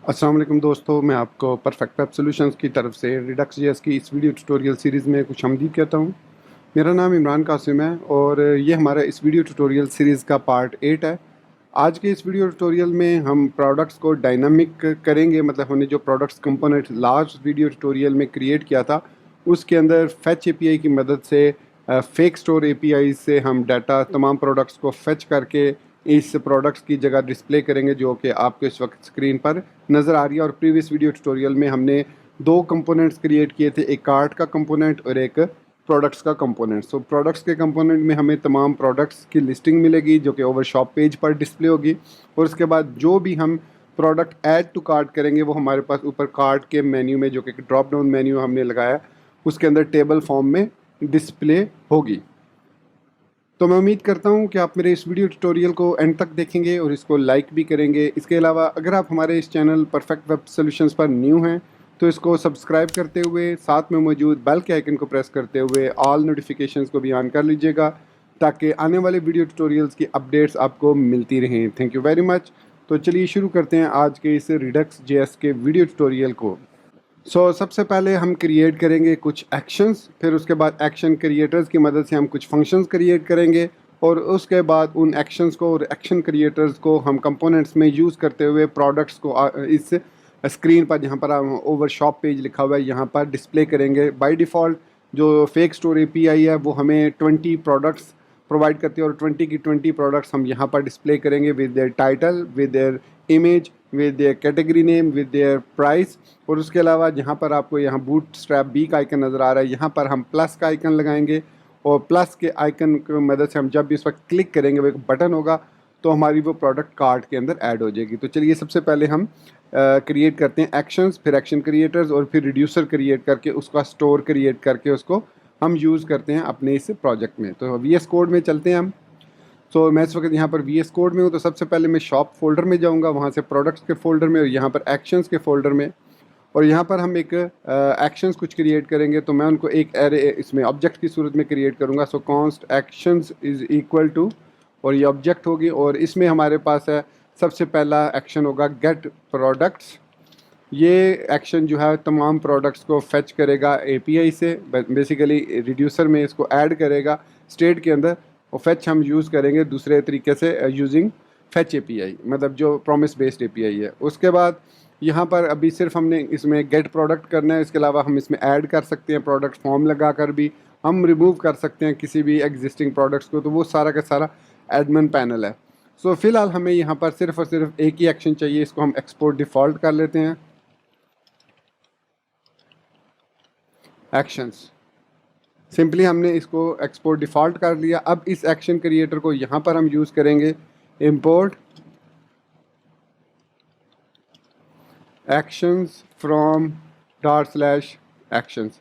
अस्सलाम वालेकुम दोस्तों, मैं आपको परफेक्ट वेब सॉल्यूशंस की तरफ से रिडक्स जेएस की इस वीडियो ट्यूटोरियल सीरीज़ में खुशामदीद कहता हूँ। मेरा नाम इमरान कासिम है और ये हमारा इस वीडियो ट्यूटोरियल सीरीज़ का पार्ट 8 है। आज के इस वीडियो ट्यूटोरियल में हम प्रोडक्ट्स को डायनामिक करेंगे, मतलब हमने जो products component last video tutorial में क्रिएट किया था उसके अंदर फेच एपीआई की मदद से फेक स्टोर एपीआई से हम डाटा तमाम प्रोडक्ट्स को फेच करके इस प्रोडक्ट्स की जगह डिस्प्ले करेंगे, जो कि आपको इस वक्त स्क्रीन पर नज़र आ रही है। और प्रीवियस वीडियो ट्यूटोरियल में हमने दो कंपोनेंट्स क्रिएट किए थे, एक कार्ट का कंपोनेंट और एक प्रोडक्ट्स का कंपोनेंट। सो प्रोडक्ट्स के कंपोनेंट में हमें तमाम प्रोडक्ट्स की लिस्टिंग मिलेगी जो कि ओवर शॉप पेज पर डिस्प्ले होगी, और उसके बाद जो भी हम प्रोडक्ट ऐड टू कार्ट करेंगे वो हमारे पास ऊपर कार्ट के मेन्यू में, जो कि ड्रॉप डाउन मेन्यू हमने लगाया, उसके अंदर टेबल फॉर्म में डिस्प्ले होगी। तो मैं उम्मीद करता हूँ कि आप मेरे इस वीडियो ट्यूटोरियल को एंड तक देखेंगे और इसको लाइक भी करेंगे। इसके अलावा अगर आप हमारे इस चैनल परफेक्ट वेब सॉल्यूशंस पर न्यू हैं तो इसको सब्सक्राइब करते हुए साथ में मौजूद बेल के आइकन को प्रेस करते हुए ऑल नोटिफिकेशंस को भी ऑन कर लीजिएगा, ताकि आने वाले वीडियो ट्यूटोरियल्स की अपडेट्स आपको मिलती रहें। Thank you very much. तो चलिए शुरू करते हैं आज के इस रिडक्स जेएस के वीडियो ट्यूटोरियल को। सबसे पहले हम क्रिएट करेंगे कुछ एक्शंस, फिर उसके बाद एक्शन क्रिएटर्स की मदद से हम कुछ फंक्शंस क्रिएट करेंगे, और उसके बाद उन एक्शंस को और एक्शन क्रिएटर्स को हम कंपोनेंट्स में यूज़ करते हुए प्रोडक्ट्स को इस स्क्रीन पर, जहाँ पर ओवर शॉप पेज लिखा हुआ है, यहाँ पर डिस्प्ले करेंगे। बाय डिफ़ॉल्ट जो फेक स्टोर एपीआई है वो हमें 20 प्रोडक्ट्स प्रोवाइड करती है, और 20 की 20 प्रोडक्ट्स हम यहाँ पर डिस्प्ले करेंगे with their title, with their image, with their category name, with their price. और उसके अलावा जहाँ पर आपको यहाँ बूट स्ट्रैप बी का आइकन नज़र आ रहा है, यहाँ पर हम प्लस का आइकन लगाएंगे, और प्लस के आइकन की मदद से हम जब भी इस वक्त क्लिक करेंगे वो एक बटन होगा, तो हमारी वो प्रोडक्ट कार्ट के अंदर ऐड हो जाएगी। तो चलिए सबसे पहले हम क्रिएट करते हैं एक्शंस, फिर एक्शन क्रिएटर्स, और फिर रिड्यूसर क्रिएट करके उसका स्टोर क्रिएट करके उसको हम यूज़ करते हैं अपने इस प्रोजेक्ट में। तो VS कोड में चलते हैं हम। मैं इस वक्त यहाँ पर VS कोड में हूँ, तो सबसे पहले मैं शॉप फोल्डर में जाऊँगा, वहाँ से प्रोडक्ट्स के फोल्डर में, और यहाँ पर एक्शंस के फोल्डर में, और यहाँ पर हम एक एक्शंस कुछ क्रिएट करेंगे। तो मैं उनको एक एरे इसमें ऑब्जेक्ट की सूरत में क्रिएट करूँगा। Const actions is equal to, और ये ऑब्जेक्ट होगी, और इसमें हमारे पास है सबसे पहला एक्शन होगा गेट प्रोडक्ट्स। ये एक्शन जो है तमाम प्रोडक्ट्स को फेच करेगा एपीआई से, बेसिकली रिड्यूसर में इसको ऐड करेगा स्टेट के अंदर, और फेच हम यूज़ करेंगे दूसरे तरीके से यूजिंग फेच एपीआई, मतलब जो प्रॉमिस बेस्ड एपीआई है। उसके बाद यहाँ पर अभी सिर्फ हमने इसमें गेट प्रोडक्ट करना है, इसके अलावा हम इसमें ऐड कर सकते हैं प्रोडक्ट फॉर्म लगा कर भी, हम रिमूव कर सकते हैं किसी भी एग्जिस्टिंग प्रोडक्ट्स को, तो वो सारा का सारा एडमिन पैनल है। फ़िलहाल हमें यहाँ पर सिर्फ और सिर्फ एक ही एक्शन चाहिए, इसको हम एक्सपोर्ट डिफ़ॉल्ट कर लेते हैं। एक्शंस सिंपली हमने इसको एक्सपोर्ट डिफ़ॉल्ट कर लिया। अब इस एक्शन क्रिएटर को यहाँ पर हम यूज़ करेंगे इंपोर्ट एक्शंस फ्रॉम ./actions।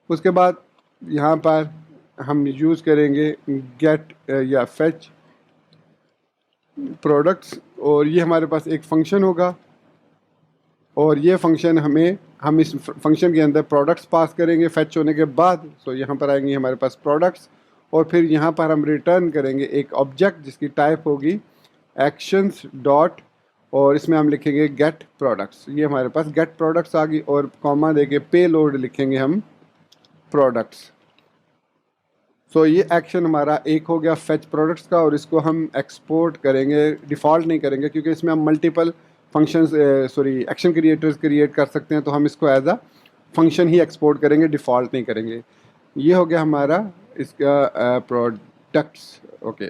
उसके बाद यहाँ पर हम यूज़ करेंगे गेट या फेच प्रोडक्ट्स, और ये हमारे पास एक फंक्शन होगा, और ये फंक्शन हम इस फंक्शन के अंदर प्रोडक्ट्स पास करेंगे फेच होने के बाद। यहाँ पर आएंगे हमारे पास प्रोडक्ट्स, और फिर यहाँ पर हम रिटर्न करेंगे एक ऑब्जेक्ट जिसकी टाइप होगी एक्शंस डॉट, और इसमें हम लिखेंगे गेट प्रोडक्ट्स। ये हमारे पास गेट प्रोडक्ट्स आ गई, और कॉमा देके पे लोड लिखेंगे हम प्रोडक्ट्स। ये एक्शन हमारा एक हो गया फेच प्रोडक्ट्स का, और इसको हम एक्सपोर्ट करेंगे, डिफ़ॉल्ट नहीं करेंगे क्योंकि इसमें हम multiple functions action creators create कर सकते हैं, तो हम इसको एज अ फंक्शन ही एक्सपोर्ट करेंगे, डिफ़ॉल्ट नहीं करेंगे। ये हो गया हमारा इसका प्रोडक्ट्स। ओके,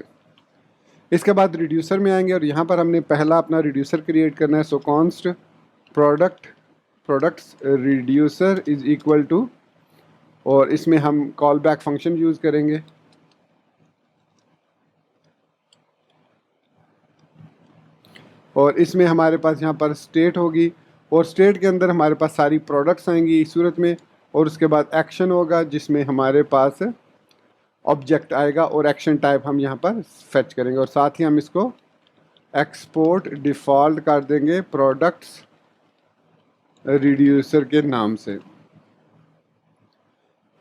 इसके बाद रिड्यूसर में आएंगे, और यहाँ पर हमने पहला अपना रिड्यूसर क्रिएट करना है। Const products reducer is equal to, और इसमें हम कॉल बैक फंक्शन यूज़ करेंगे, और इसमें हमारे पास यहाँ पर स्टेट होगी, और स्टेट के अंदर हमारे पास सारी प्रोडक्ट्स आएंगी इस सूरत में, और उसके बाद एक्शन होगा जिसमें हमारे पास ऑब्जेक्ट आएगा, और एक्शन टाइप हम यहाँ पर फेच करेंगे, और साथ ही हम इसको एक्सपोर्ट डिफ़ॉल्ट कर देंगे प्रोडक्ट्स रिड्यूसर के नाम से।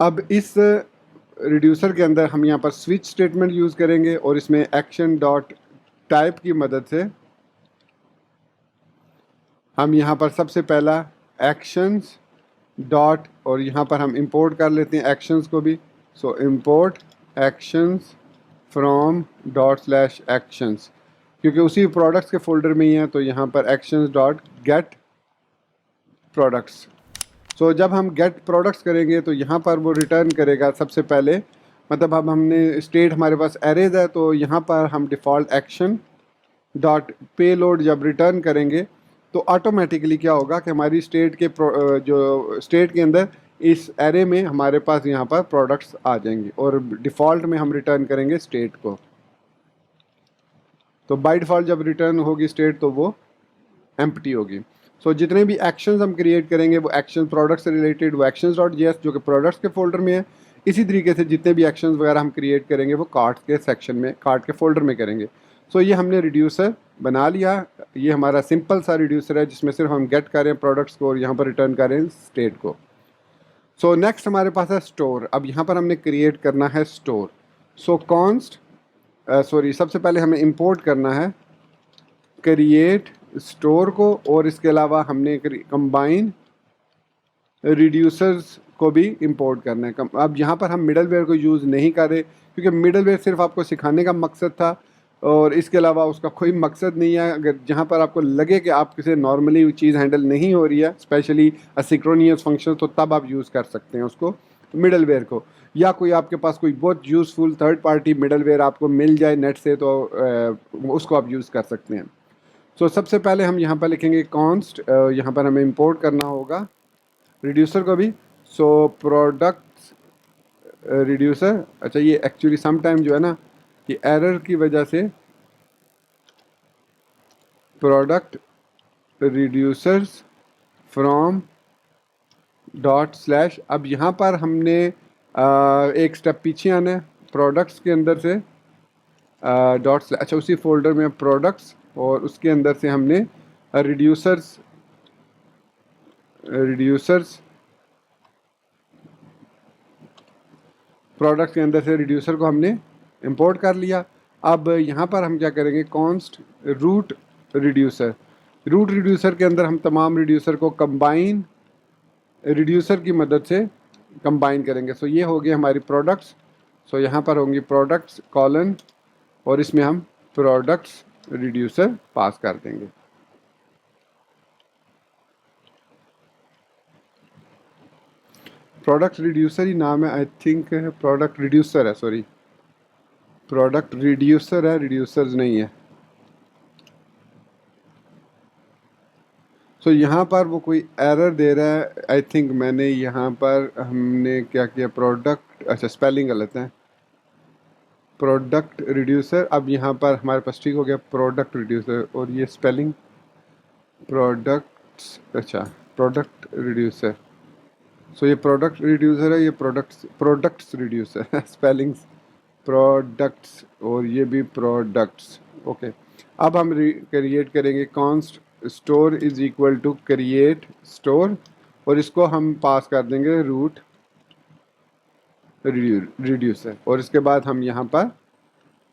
अब इस रिड्यूसर के अंदर हम यहाँ पर स्विच स्टेटमेंट यूज़ करेंगे, और इसमें एक्शन डॉट टाइप की मदद से हम यहाँ पर सबसे पहला एक्शंस डॉट, और यहाँ पर हम इंपोर्ट कर लेते हैं एक्शंस को भी। So import actions from dot slash actions, क्योंकि उसी प्रोडक्ट्स के फोल्डर में ही है, तो यहाँ पर एक्शंस डॉट गेट प्रोडक्ट्स। सो जब हम गेट प्रोडक्ट्स करेंगे तो यहाँ पर वो रिटर्न करेगा सबसे पहले, मतलब अब हमने स्टेट हमारे पास एरेज है, तो यहाँ पर हम डिफ़ॉल्ट एक्शन डॉट पे लोड जब रिटर्न करेंगे तो ऑटोमेटिकली क्या होगा कि हमारी स्टेट के जो स्टेट के अंदर इस एरे में हमारे पास यहाँ पर प्रोडक्ट्स आ जाएंगे, और डिफ़ॉल्ट में हम रिटर्न करेंगे स्टेट को। तो बाय डिफ़ॉल्ट जब रिटर्न होगी स्टेट तो वो एम्प्टी होगी। सो जितने भी एक्शंस हम क्रिएट करेंगे वो एक्शन प्रोडक्ट से रिलेटेड, वो एक्शंस डॉट जेएस जो कि प्रोडक्ट्स के फोल्डर में है। इसी तरीके से जितने भी एक्शंस वगैरह हम क्रिएट करेंगे वो कार्ट के सेक्शन में, कार्ट के फोल्डर में करेंगे। सो ये हमने रिड्यूसर बना लिया। ये हमारा सिंपल सा रिड्यूसर है जिसमें सिर्फ हम गेट करें प्रोडक्ट्स को और यहाँ पर रिटर्न करें स्टेट को। सो नेक्स्ट हमारे पास है स्टोर। अब यहाँ पर हमने क्रिएट करना है स्टोर। सो कॉन्स्ट सबसे पहले हमें इंपोर्ट करना है क्रिएट स्टोर को, और इसके अलावा हमने कंबाइन रिड्यूसर्स को भी इंपोर्ट करना है। अब यहाँ पर हम मिडलवेयर को यूज़ नहीं कर रहे, क्योंकि मिडलवेयर सिर्फ आपको सिखाने का मकसद था, और इसके अलावा उसका कोई मकसद नहीं है। अगर जहाँ पर आपको लगे कि आप किसी नॉर्मली चीज़ हैंडल नहीं हो रही है, स्पेशली असिंक्रोनियस फंक्शन, तो तब आप यूज़ कर सकते हैं उसको मिडलवेयर को, या कोई आपके पास कोई बहुत यूज़फुल थर्ड पार्टी मिडलवेयर आपको मिल जाए नेट से तो उसको आप यूज़ कर सकते हैं। सो सबसे पहले हम यहाँ पर लिखेंगे कॉन्स्ट, यहाँ पर हमें इंपोर्ट करना होगा रिड्यूसर को भी। सो प्रोडक्ट्स रिड्यूसर, अच्छा ये एक्चुअली सम टाइम जो है ना कि एरर की वजह से product reducers from dot slash, अब यहाँ पर हमने एक स्टेप पीछे आना है, प्रोडक्ट्स के अंदर से डॉट स्लैश, अच्छा उसी फोल्डर में प्रोडक्ट्स, और उसके अंदर से हमने रिड्यूसर्स प्रोडक्ट के अंदर से रिड्यूसर को हमने इंपोर्ट कर लिया। अब यहाँ पर हम क्या करेंगे, कॉन्स्ट रूट रिड्यूसर के अंदर हम तमाम रिड्यूसर को कंबाइन रिड्यूसर की मदद से कंबाइन करेंगे। सो ये हो गए हमारी प्रोडक्ट्स। सो यहाँ पर होंगी प्रोडक्ट्स कॉलन, और इसमें हम प्रोडक्ट्स रिड्यूसर पास कर देंगे। प्रोडक्ट रिड्यूसर ही नाम है, आई थिंक प्रोडक्ट रिड्यूसर है, सॉरी प्रोडक्ट रिड्यूसर है, रिड्यूसर्स नहीं है। सो यहाँ पर वो कोई एरर दे रहा है, आई थिंक मैंने यहाँ पर हमने क्या किया, प्रोडक्ट, अच्छा स्पेलिंग गलत है, प्रोडक्ट रिड्यूसर। अब यहाँ पर हमारे पास ठीक हो गया प्रोडक्ट रिड्यूसर, और ये स्पेलिंग प्रोडक्ट्स, अच्छा प्रोडक्ट रिड्यूसर। सो ये प्रोडक्ट रिड्यूसर है, ये प्रोडक्ट्स रिड्यूसर है स्पेलिंग्स प्रोडक्ट्स, और ये भी प्रोडक्ट्स। ओके, अब हम क्रिएट करेंगे const store is equal to create store, और इसको हम पास कर देंगे रूट रिड्यूसर, और इसके बाद हम यहाँ पर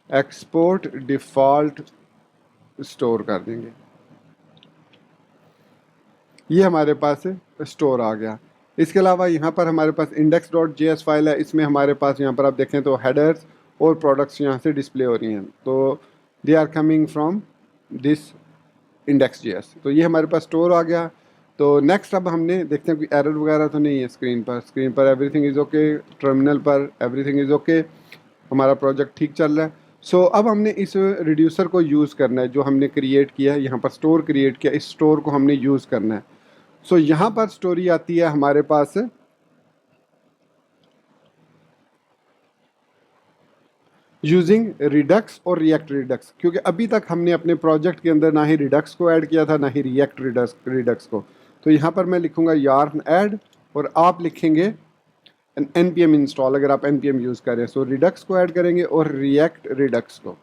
एक्सपोर्ट डिफ़ॉल्ट स्टोर कर देंगे। ये हमारे पास स्टोर आ गया। इसके अलावा यहाँ पर हमारे पास index.js फाइल है, इसमें हमारे पास यहाँ पर आप देखें तो हेडर्स और प्रोडक्ट्स यहाँ से डिस्प्ले हो रही हैं, तो they are coming from this index.js। तो ये हमारे पास स्टोर आ गया। तो नेक्स्ट अब हमने देखते हैं कोई एरर वगैरह तो नहीं है स्क्रीन पर एवरीथिंग इज़ ओके, टर्मिनल पर एवरीथिंग इज़ ओके, हमारा प्रोजेक्ट ठीक चल रहा है। सो अब हमने इस रिड्यूसर को यूज़ करना है जो हमने क्रिएट किया है, यहाँ पर स्टोर क्रिएट किया, इस स्टोर को हमने यूज़ करना है। सो यहाँ पर स्टोरी आती है हमारे पास यूजिंग रिडक्स और रिएक्ट रिडक्स, क्योंकि अभी तक हमने अपने प्रोजेक्ट के अंदर ना ही रिडक्स को ऐड किया था ना ही रिएक्ट रिडक्स को। तो यहाँ पर मैं लिखूँगा yarn ऐड, और आप लिखेंगे npm इंस्टॉल अगर आप npm यूज़ करें। सो रिडक्स को ऐड करेंगे और रिएक्ट रिडक्स को।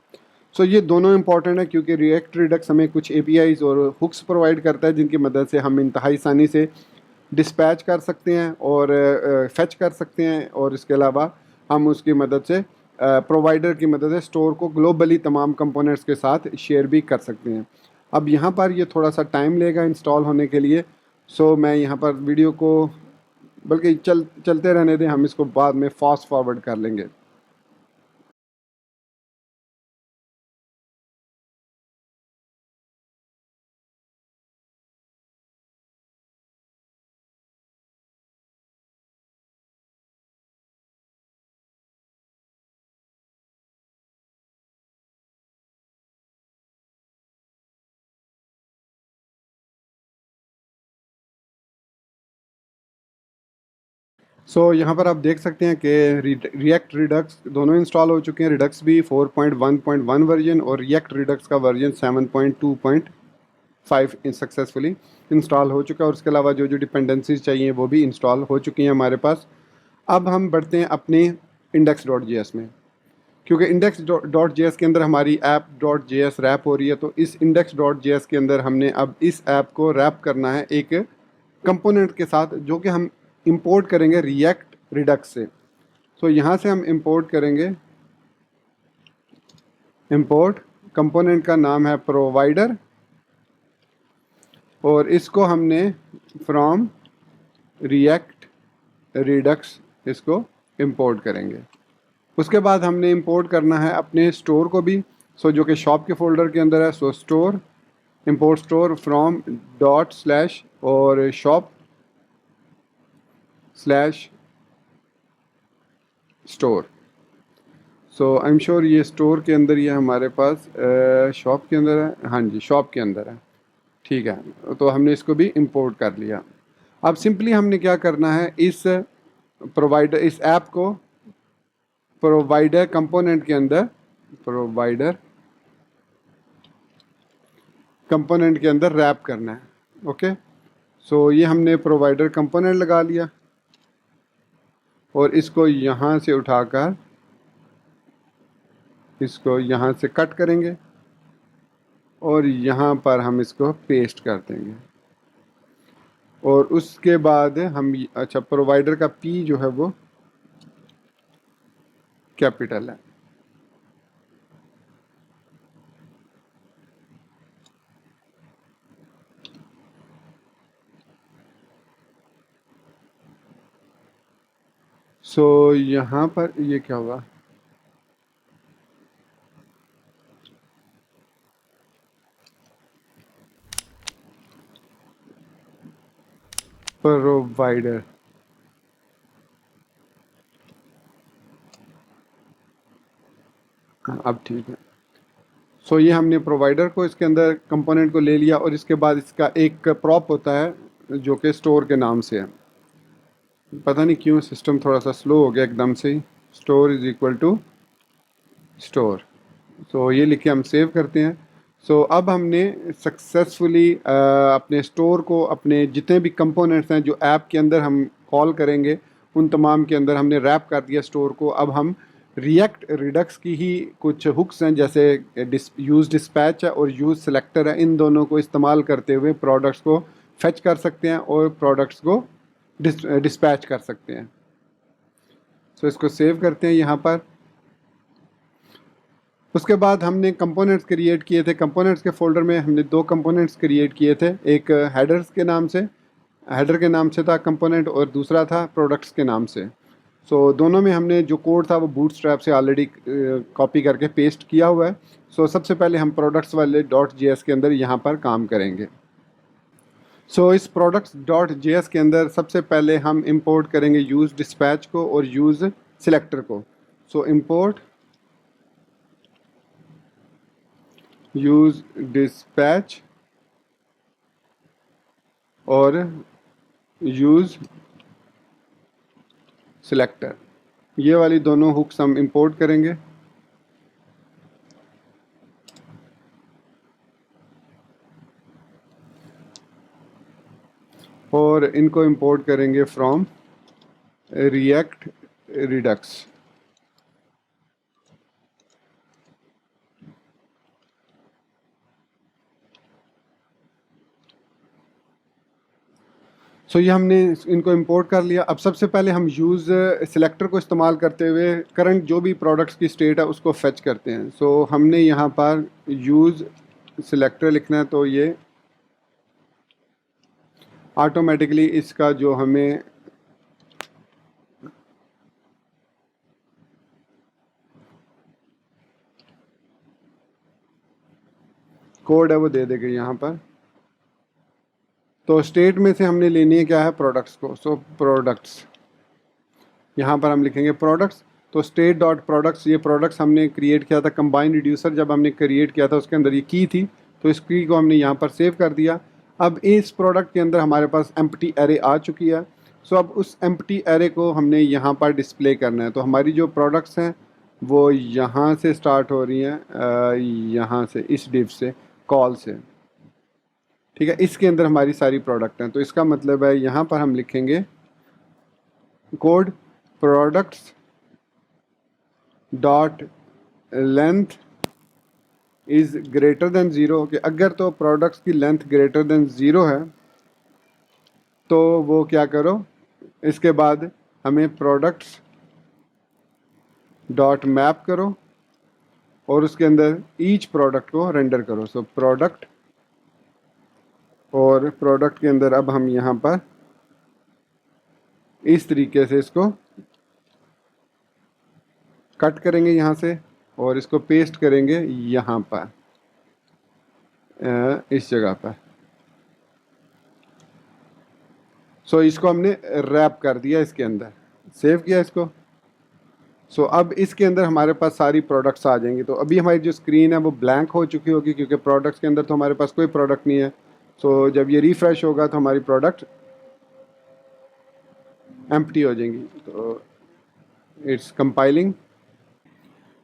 सो ये दोनों इंपॉर्टेंट है क्योंकि रिएक्ट रिडक्स हमें कुछ APIs और हुक्स प्रोवाइड करता है जिनकी मदद से हम इंतहाई आसानी से डिस्पैच कर सकते हैं और फेच कर सकते हैं, और इसके अलावा हम उसकी मदद से प्रोवाइडर की मदद से स्टोर को ग्लोबली तमाम कंपोनेंट्स के साथ शेयर भी कर सकते हैं। अब यहाँ पर ये थोड़ा सा टाइम लेगा इंस्टॉल होने के लिए, सो मैं यहाँ पर वीडियो को बल्कि चलते रहने दें, हम इसको बाद में फास्ट फॉरवर्ड कर लेंगे। सो यहाँ पर आप देख सकते हैं कि रिएक्ट रिडक्स दोनों इंस्टॉल हो चुके हैं। रिडक्स भी 4.1.1 वर्जन और रिएक्ट रिडक्स का वर्जन 7.2.5 सक्सेसफुली इंस्टॉल हो चुका है, और उसके अलावा जो जो डिपेंडेंसीज चाहिए वो भी इंस्टॉल हो चुकी हैं हमारे पास। अब हम बढ़ते हैं अपने index.js में, क्योंकि index.js के अंदर हमारी app.js रैप हो रही है, तो इस index.js के अंदर हमने अब इस ऐप को रैप करना है एक कंपोनेंट के साथ, जो कि हम इंपोर्ट करेंगे रिएक्ट रिडक्स से। तो यहाँ से हम इंपोर्ट करेंगे, इंपोर्ट कंपोनेंट का नाम है प्रोवाइडर, और इसको हमने फ्रॉम रिएक्ट रिडक्स इसको इंपोर्ट करेंगे। उसके बाद हमने इंपोर्ट करना है अपने स्टोर को भी, सो जो कि शॉप के फोल्डर के अंदर है। So store, import store from dot slash और shop slash store. So I am sure ये स्टोर के अंदर ये हमारे पास शॉप के अंदर है, हाँ जी शॉप के अंदर है, ठीक है। तो हमने इसको भी इंपोर्ट कर लिया। अब सिंपली हमने क्या करना है, इस प्रोवाइडर, इस ऐप को प्रोवाइडर कंपोनेंट के अंदर, प्रोवाइडर कंपोनेंट के अंदर रैप करना है। ओके, सो ये हमने प्रोवाइडर कंपोनेंट लगा लिया, और इसको यहाँ से उठाकर इसको यहाँ से कट करेंगे, और यहाँ पर हम इसको पेस्ट कर देंगे। और उसके बाद हम, अच्छा प्रोवाइडर का पी जो है वो कैपिटल है। सो यहाँ पर ये क्या हुआ, प्रोवाइडर, अब ठीक है। सो ये हमने प्रोवाइडर को इसके अंदर कंपोनेंट को ले लिया, और इसके बाद इसका एक प्रॉप होता है जो कि स्टोर के नाम से है। पता नहीं क्यों सिस्टम थोड़ा सा स्लो हो गया एकदम से ही। Store is equal to store, so ये लिख के हम सेव करते हैं। सो अब हमने सक्सेसफुली अपने स्टोर को, अपने जितने भी कंपोनेंट्स हैं जो ऐप के अंदर हम कॉल करेंगे, उन तमाम के अंदर हमने रैप कर दिया स्टोर को। अब हम रिएक्ट रिडक्स की ही कुछ हुक्स हैं, जैसे यूज़ डिस्पैच है और यूज़ सेलेक्टर है, इन दोनों को इस्तेमाल करते हुए प्रोडक्ट्स को फेच कर सकते हैं और प्रोडक्ट्स को डिस्पैच कर सकते हैं। सो इसको सेव करते हैं यहाँ पर। उसके बाद हमने कंपोनेंट्स क्रिएट किए थे। कंपोनेंट्स के फोल्डर में हमने दो कंपोनेंट्स क्रिएट किए थे, एक हेडर्स के नाम से, हेडर के नाम से था कंपोनेंट, और दूसरा था प्रोडक्ट्स के नाम से। सो दोनों में हमने जो कोड था वो बूटस्ट्रैप से ऑलरेडी कॉपी करके पेस्ट किया हुआ है। सो सबसे पहले हम प्रोडक्ट्स वाले .js के अंदर यहाँ पर काम करेंगे। सो इस प्रोडक्ट्स .js के अंदर सबसे पहले हम इंपोर्ट करेंगे यूज़ डिस्पैच को और यूज़ सिलेक्टर को। सो इंपोर्ट यूज़ डिस्पैच और यूज़ सिलेक्टर, ये वाली दोनों हुक्स हम इंपोर्ट करेंगे। और इनको इंपोर्ट करेंगे फ्रॉम रिएक्ट रिडक्स। सो ये हमने इनको इंपोर्ट कर लिया। अब सबसे पहले हम यूज़ सिलेक्टर को इस्तेमाल करते हुए करंट जो भी प्रोडक्ट्स की स्टेट है उसको फेच करते हैं। सो हमने यहाँ पर यूज़ सिलेक्टर लिखना है तो ये ऑटोमेटिकली इसका जो हमें कोड है वो दे देगा यहाँ पर। तो स्टेट में से हमने लेनी है क्या है, प्रोडक्ट्स को। सो प्रोडक्ट्स, यहाँ पर हम लिखेंगे प्रोडक्ट्स। तो स्टेट डॉट प्रोडक्ट्स, ये प्रोडक्ट्स हमने क्रिएट किया था कंबाइंड रिड्यूसर, जब हमने क्रिएट किया था उसके अंदर ये की थी, तो इस की को हमने यहाँ पर सेव कर दिया। अब इस प्रोडक्ट के अंदर हमारे पास एम्प्टी एरे आ चुकी है। सो अब उस एम्प्टी एरे को हमने यहाँ पर डिस्प्ले करना है। तो हमारी जो प्रोडक्ट्स हैं वो यहाँ से स्टार्ट हो रही हैं, यहाँ से, इस डिव से, कॉल से, ठीक है। इसके अंदर हमारी सारी प्रोडक्ट हैं। तो इसका मतलब है यहाँ पर हम लिखेंगे code products dot length is greater than zero, कि अगर तो प्रोडक्ट्स की लेंथ ग्रेटर देन ज़ीरो है तो वो क्या करो, इसके बाद हमें प्रोडक्ट्स डॉट मैप करो और उसके अंदर ईच प्रोडक्ट को रेंडर करो। सो प्रोडक्ट, और प्रोडक्ट के अंदर अब हम यहाँ पर इस तरीके से इसको कट करेंगे यहाँ से और इसको पेस्ट करेंगे यहाँ पर, इस जगह पर। सो इसको हमने रैप कर दिया इसके अंदर, सेव किया इसको। सो अब इसके अंदर हमारे पास सारी प्रोडक्ट्स आ जाएंगी। तो अभी हमारी जो स्क्रीन है वो ब्लैंक हो चुकी होगी क्योंकि प्रोडक्ट्स के अंदर तो हमारे पास कोई प्रोडक्ट नहीं है। सो जब ये रिफ़्रेश होगा तो हमारी प्रोडक्ट एम्प्टी हो जाएंगी। तो इट्स कंपाइलिंग।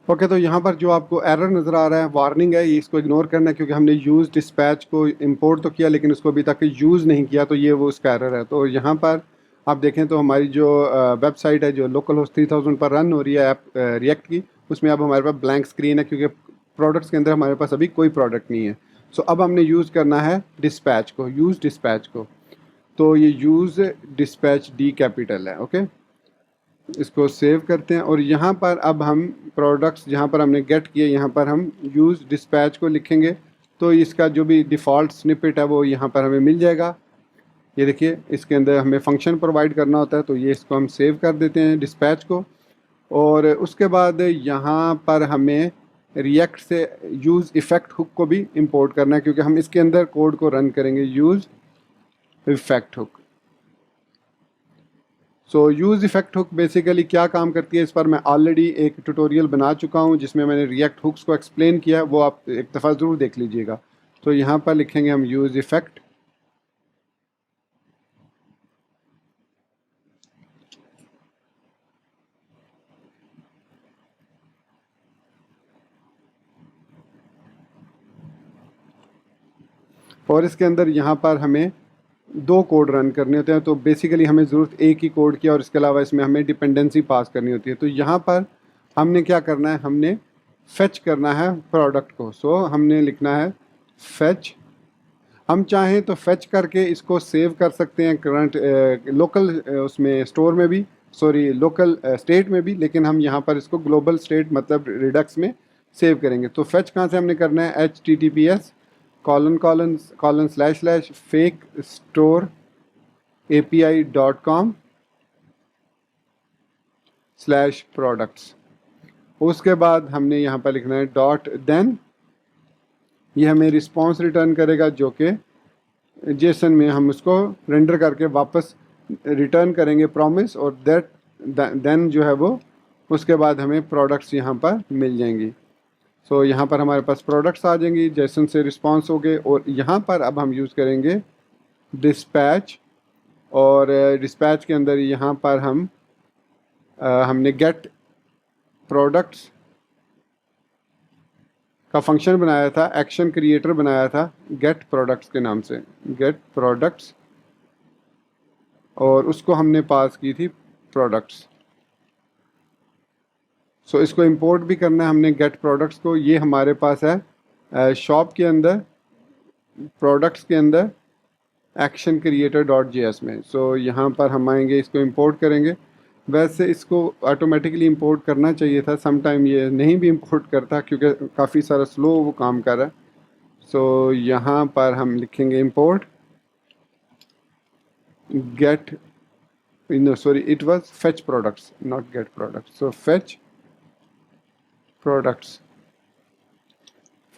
ओके, तो यहाँ पर जो आपको एरर नज़र आ रहा है, वार्निंग है, ये इसको इग्नोर करना है क्योंकि हमने यूज़ डिस्पैच को इंपोर्ट तो किया लेकिन उसको अभी तक यूज़ नहीं किया, तो ये वो उसका एरर है। तो यहाँ पर आप देखें तो हमारी जो वेबसाइट है जो लोकल होस्ट 3000 पर रन हो रही है ऐप रिएक्ट की, उसमें अब हमारे पास ब्लैंक स्क्रीन है क्योंकि प्रोडक्ट्स के अंदर हमारे पास अभी कोई प्रोडक्ट नहीं है। सो अब हमने यूज़ करना है डिस्पैच को, यूज़ डिस्पैच को। तो ये यूज़ डिस्पैच डी कैपिटल है। ओके, इसको सेव करते हैं और यहाँ पर अब हम प्रोडक्ट्स जहाँ पर हमने गेट किए, यहाँ पर हम यूज़ डिस्पैच को लिखेंगे तो इसका जो भी डिफ़ॉल्ट स्निपेट है वो यहाँ पर हमें मिल जाएगा। ये देखिए, इसके अंदर हमें फंक्शन प्रोवाइड करना होता है, तो ये इसको हम सेव कर देते हैं डिस्पैच को। और उसके बाद यहाँ पर हमें रिएक्ट से यूज़ इफ़ेक्ट हुक को भी इंपोर्ट करना है क्योंकि हम इसके अंदर कोड को रन करेंगे use effect hook. So use effect hook basically क्या काम करती है, इस पर मैं ऑलरेडी एक ट्यूटोरियल बना चुका हूँ जिसमें मैंने रिएक्ट हुक्स को एक्सप्लेन किया है, वो आप एक दफ़ा ज़रूर देख लीजिएगा। तो यहाँ पर लिखेंगे हम यूज़ इफ़ेक्ट, और इसके अंदर यहाँ पर हमें दो कोड रन करने होते हैं। तो बेसिकली हमें ज़रूरत एक ही कोड की और इसके अलावा इसमें हमें डिपेंडेंसी पास करनी होती है। तो यहाँ पर हमने क्या करना है, हमने फेच करना है प्रोडक्ट को। सो हमने लिखना है फेच। हम चाहें तो फेच करके इसको सेव कर सकते हैं करंट लोकल उसमें स्टोर में भी, सॉरी लोकल स्टेट में भी, लेकिन हम यहाँ पर इसको ग्लोबल स्टेट मतलब रिडक्स में सेव करेंगे। तो फेच कहाँ से हमने करना है, https://fakestoreapi.com/products। उसके बाद हमने यहाँ पर लिखना है डॉट देन, ये हमें रिस्पॉन्स रिटर्न करेगा जो कि जेसन में हम उसको रेंडर करके वापस रिटर्न करेंगे प्रॉमिस, और दैट देन जो है वो उसके बाद हमें प्रोडक्ट्स यहाँ पर मिल जाएंगी। सो यहाँ पर हमारे पास प्रोडक्ट्स आ जाएंगी, जेसन से रिस्पॉन्स हो गए। और यहाँ पर अब हम यूज़ करेंगे डिस्पैच, और डिस्पैच के अंदर यहाँ पर हम हमने गेट प्रोडक्ट्स का फंक्शन बनाया था, एक्शन क्रिएटर बनाया था गेट प्रोडक्ट्स के नाम से, गेट प्रोडक्ट्स, और उसको हमने पास की थी प्रोडक्ट्स। सो इसको इंपोर्ट भी करना है हमने गेट प्रोडक्ट्स को। ये हमारे पास है शॉप के अंदर, प्रोडक्ट्स के अंदर एक्शन क्रिएटर डॉट JS में। सो यहाँ पर हम आएंगे, इसको इंपोर्ट करेंगे। वैसे इसको ऑटोमेटिकली इंपोर्ट करना चाहिए था, सम टाइम ये नहीं भी इंपोर्ट करता क्योंकि काफ़ी सारा स्लो वो काम कर रहा है। सो यहाँ पर हम लिखेंगे import get, no sorry, it was fetch products not get products, so fetch products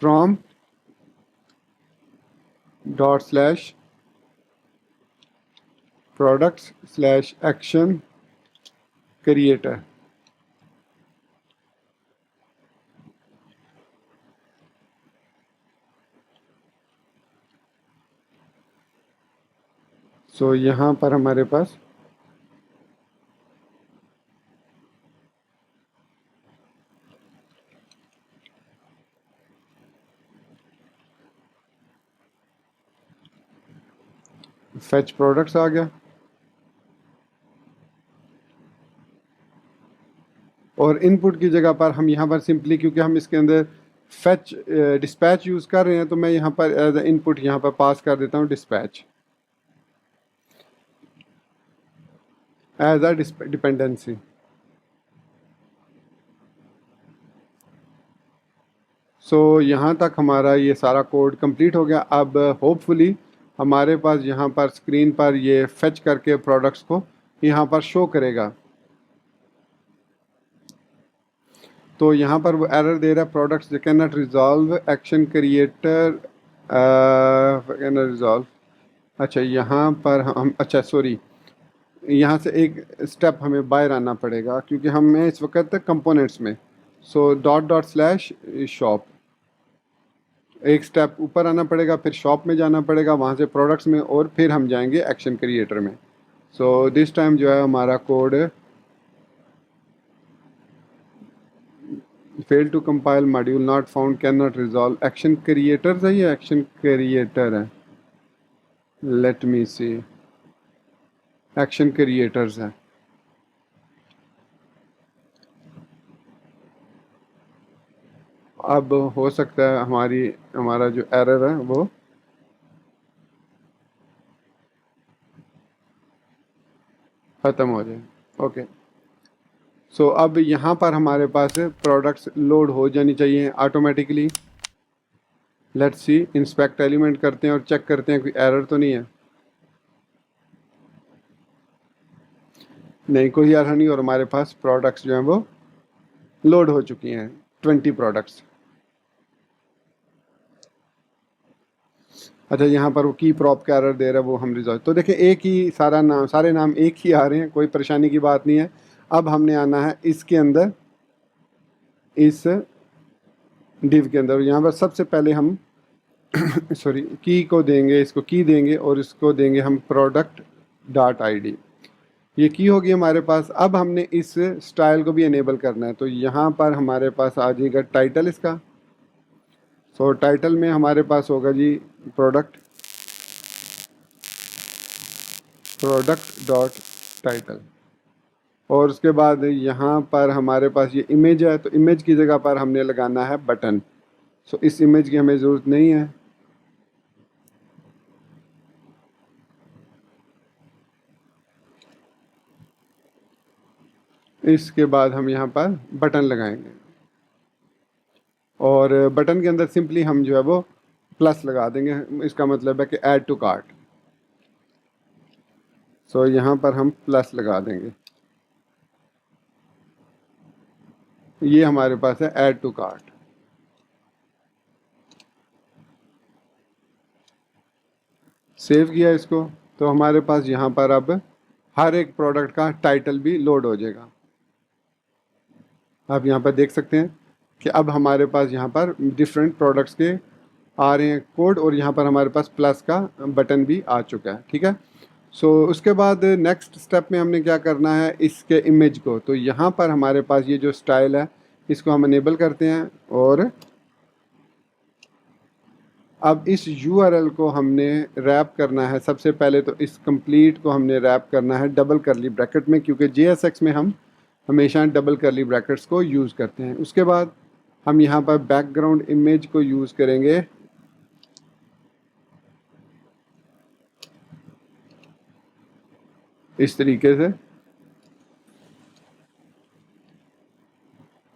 from dot slash products slash action creator. सो यहाँ पर हमारे पास फेच प्रोडक्ट्स आ गया, और इनपुट की जगह पर हम यहाँ पर सिंपली, क्योंकि हम इसके अंदर फेच डिस्पैच यूज़ कर रहे हैं, तो मैं यहाँ पर एज ए इनपुट यहाँ पर पास कर देता हूँ डिस्पैच एज अ डिपेंडेंसी। सो यहाँ तक हमारा ये सारा कोड कंप्लीट हो गया। अब होपफुली हमारे पास यहाँ पर स्क्रीन पर ये फेच करके प्रोडक्ट्स को यहाँ पर शो करेगा। तो यहाँ पर वो एरर दे रहा है, products can not resolve action creator can not resolve. अच्छा यहाँ पर हम, अच्छा सॉरी, यहाँ से एक स्टेप हमें बाहर आना पड़ेगा क्योंकि हमें इस वक्त कंपोनेंट्स में, so dot dot slash shop, एक स्टेप ऊपर आना पड़ेगा, फिर शॉप में जाना पड़ेगा, वहाँ से प्रोडक्ट्स में, और फिर हम जाएंगे एक्शन क्रिएटर में। सो दिस टाइम जो है हमारा code fail to compile module not found can not resolve action creators है, ये एक्शन क्रिएटर है, let me see, action creators है। अब हो सकता है हमारा जो एरर है वो ख़त्म हो जाए। ओके, सो अब यहाँ पर हमारे पास प्रोडक्ट्स लोड हो जानी चाहिए automatically. Let's see, inspect element करते हैं और चेक करते हैं कोई एरर तो नहीं है। नहीं, कोई एरर नहीं, और हमारे पास प्रोडक्ट्स जो हैं वो लोड हो चुकी हैं, 20 प्रोडक्ट्स। अच्छा, यहाँ पर वो की प्रॉप का एरर दे रहा है, वो हम रिजॉल्व, तो देखिए एक ही सारे नाम एक ही आ रहे हैं, कोई परेशानी की बात नहीं है। अब हमने आना है इसके अंदर, इस डिव के अंदर, यहाँ पर सबसे पहले हम सॉरी की को देंगे, इसको की देंगे, और इसको देंगे हम प्रोडक्ट डॉट ID। ये की होगी हमारे पास। अब हमने इस स्टाइल को भी इनेबल करना है, तो यहाँ पर हमारे पास आ जाएगा टाइटल इसका। सो टाइटल में हमारे पास होगा जी प्रोडक्ट डॉट टाइटल, और उसके बाद यहाँ पर हमारे पास ये इमेज है, तो इमेज की जगह पर हमने लगाना है बटन। सो इस इमेज की हमें ज़रूरत नहीं है। इसके बाद हम यहाँ पर बटन लगाएंगे, और बटन के अंदर सिंपली हम जो है वो प्लस लगा देंगे, इसका मतलब है कि ऐड टू कार्ट। सो यहाँ पर हम प्लस लगा देंगे, ये हमारे पास है ऐड टू कार्ट। सेव किया इसको, तो हमारे पास यहाँ पर अब हर एक प्रोडक्ट का टाइटल भी लोड हो जाएगा। आप यहाँ पर देख सकते हैं कि अब हमारे पास यहाँ पर डिफरेंट प्रोडक्ट्स के आ रहे हैं कोड, और यहाँ पर हमारे पास प्लस का बटन भी आ चुका है। ठीक है, सो उसके बाद नेक्स्ट स्टेप में हमने क्या करना है, इसके इमेज को, तो यहाँ पर हमारे पास ये जो स्टाइल है इसको हम इनेबल करते हैं, और अब इस URL को हमने रैप करना है। सबसे पहले तो इस कंप्लीट को हमने रैप करना है डबल करली ब्रैकेट में, क्योंकि JSX में हम हमेशा डबल करली ब्रैकेट्स को यूज़ करते हैं। उसके बाद हम यहाँ पर बैकग्राउंड इमेज को यूज़ करेंगे इस तरीके से,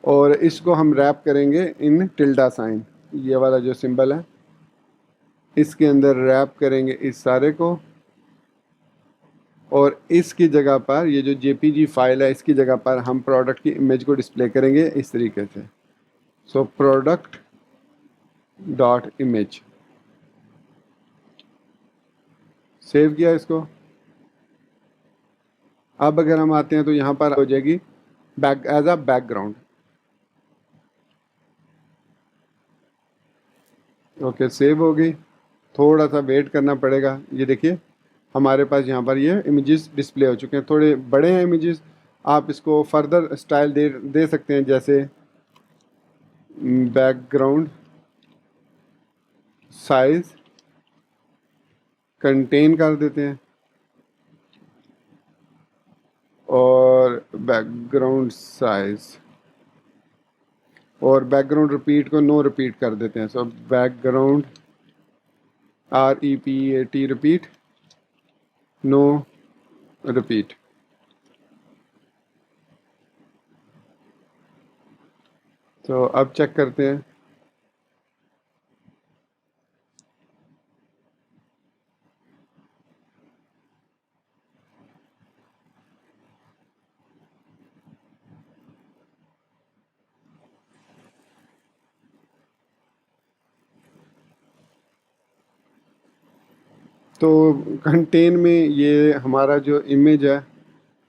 और इसको हम रैप करेंगे इन टिल्डा साइन, ये वाला जो सिंबल है इसके अंदर रैप करेंगे इस सारे को, और इसकी जगह पर ये जो जेपीजी फाइल है इसकी जगह पर हम प्रोडक्ट की इमेज को डिस्प्ले करेंगे इस तरीके से। So product dot image, save किया इसको। अब अगर हम आते हैं तो यहाँ पर हो जाएगी back as a background. Okay, save हो गई। थोड़ा सा वेट करना पड़ेगा। ये देखिए हमारे पास यहाँ पर ये इमेजेस डिस्प्ले हो चुके हैं। थोड़े बड़े हैं इमेजेस, आप इसको फर्दर स्टाइल दे सकते हैं, जैसे बैकग्राउंड साइज कंटेन कर देते हैं, और बैकग्राउंड साइज और बैकग्राउंड रिपीट को नो रिपीट कर देते हैं। So background REPAT repeat, no repeat. तो अब चेक करते हैं। तो कंटेन में ये हमारा जो इमेज है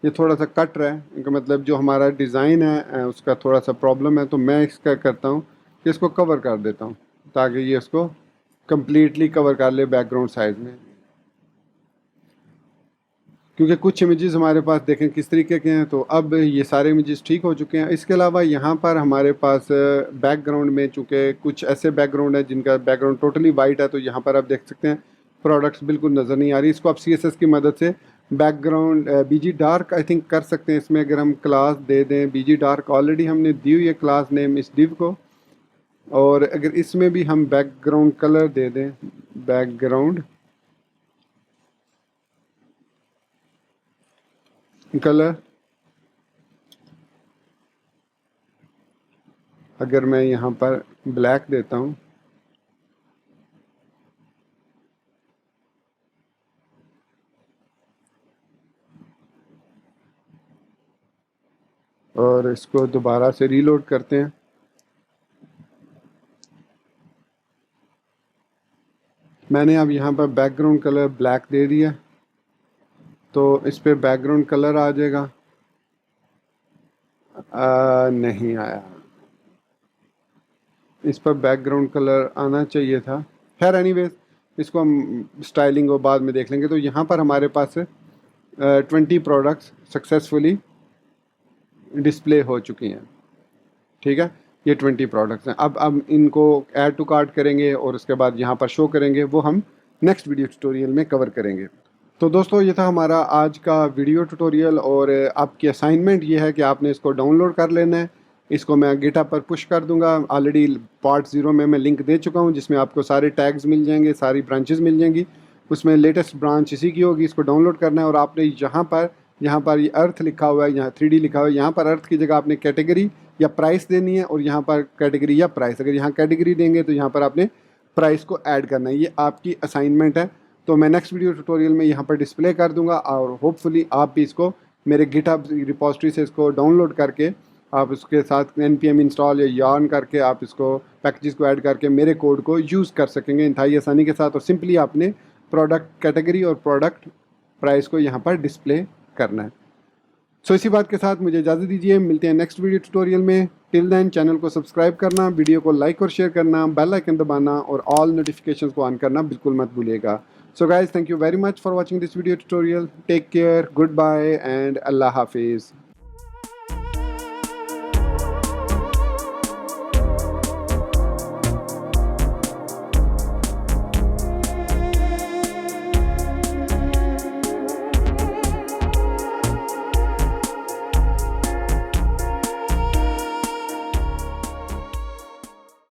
ये थोड़ा सा कट रहा है, इनका मतलब जो हमारा डिज़ाइन है उसका थोड़ा सा प्रॉब्लम है। तो मैं इसका करता हूँ कि इसको कवर कर देता हूँ ताकि ये इसको कम्प्लीटली कवर कर ले बैकग्राउंड साइज में। क्योंकि कुछ इमेजेस हमारे पास देखें किस तरीके के हैं। तो अब ये सारे इमेजेस ठीक हो चुके हैं। इसके अलावा यहाँ पर हमारे पास बैकग्राउंड में चूँकि कुछ ऐसे बैकग्राउंड है जिनका बैकग्राउंड टोटली वाइट है, तो यहाँ पर आप देख सकते हैं प्रोडक्ट्स बिल्कुल नज़र नहीं आ रही। इसको आप CSS की मदद से background BG dark I think कर सकते हैं। इसमें अगर हम क्लास दे दें BG डार्क, ऑलरेडी हमने दी हुई है क्लास नेम इस डिव को, और अगर इसमें भी हम बैकग्राउंड कलर दे दें बैकग्राउंड कलर, अगर मैं यहाँ पर ब्लैक देता हूँ और इसको दोबारा से रीलोड करते हैं, मैंने अब यहाँ पर बैकग्राउंड कलर ब्लैक दे दिया, तो इस पर बैकग्राउंड कलर आ जाएगा। नहीं आया, इस पर बैकग्राउंड कलर आना चाहिए था। खैर एनीवेज इसको हम स्टाइलिंग को बाद में देख लेंगे। तो यहाँ पर हमारे पास 20 प्रोडक्ट्स सक्सेसफुली डिस्प्ले हो चुकी हैं। ठीक है, ये 20 प्रोडक्ट्स हैं। अब इनको ऐड टू कार्ट करेंगे और उसके बाद यहाँ पर शो करेंगे, वो हम नेक्स्ट वीडियो ट्यूटोरियल में कवर करेंगे। तो दोस्तों ये था हमारा आज का वीडियो ट्यूटोरियल, और आपकी असाइनमेंट ये है कि आपने इसको डाउनलोड कर लेना है। इसको मैं गिटहब पर पुश कर दूंगा। ऑलरेडी पार्ट 0 में मैं लिंक दे चुका हूँ जिसमें आपको सारे टैग्स मिल जाएंगे, सारी ब्रांचेस मिल जाएंगी, उसमें लेटेस्ट ब्रांच इसी की होगी। इसको डाउनलोड करना है, और आपने यहाँ पर ये अर्थ लिखा हुआ है, यहाँ 3D लिखा हुआ है, यहाँ पर अर्थ की जगह आपने कैटेगरी या प्राइस देनी है, और यहाँ पर कैटेगरी या प्राइस। अगर यहाँ कैटेगरी देंगे तो यहाँ पर आपने प्राइस को ऐड करना है। ये आपकी असाइनमेंट है। तो मैं नेक्स्ट वीडियो ट्यूटोरियल में यहाँ पर डिस्प्ले कर दूंगा, और होपफुली आप भी इसको मेरे गिटहब रिपोजिटरी से इसको डाउनलोड करके आप उसके साथ npm इंस्टॉल या yarn करके आप इसको पैकेजेस को ऐड करके मेरे कोड को यूज़ कर सकेंगे इंतहाई आसानी के साथ। और सिंपली आपने प्रोडक्ट कैटेगरी और प्रोडक्ट प्राइस को यहाँ पर डिस्प्ले करना है। सो इसी बात के साथ मुझे इजाज़त दीजिए, मिलते हैं नेक्स्ट वीडियो ट्यूटोरियल में। टिल देन चैनल को सब्सक्राइब करना, वीडियो को लाइक और शेयर करना, बेल आइकन दबाना और ऑल नोटिफिकेशंस को ऑन करना बिल्कुल मत भूलिएगा। So guys, thank you very much for watching this video tutorial. Take care, good bye and अल्लाह हाफिज़।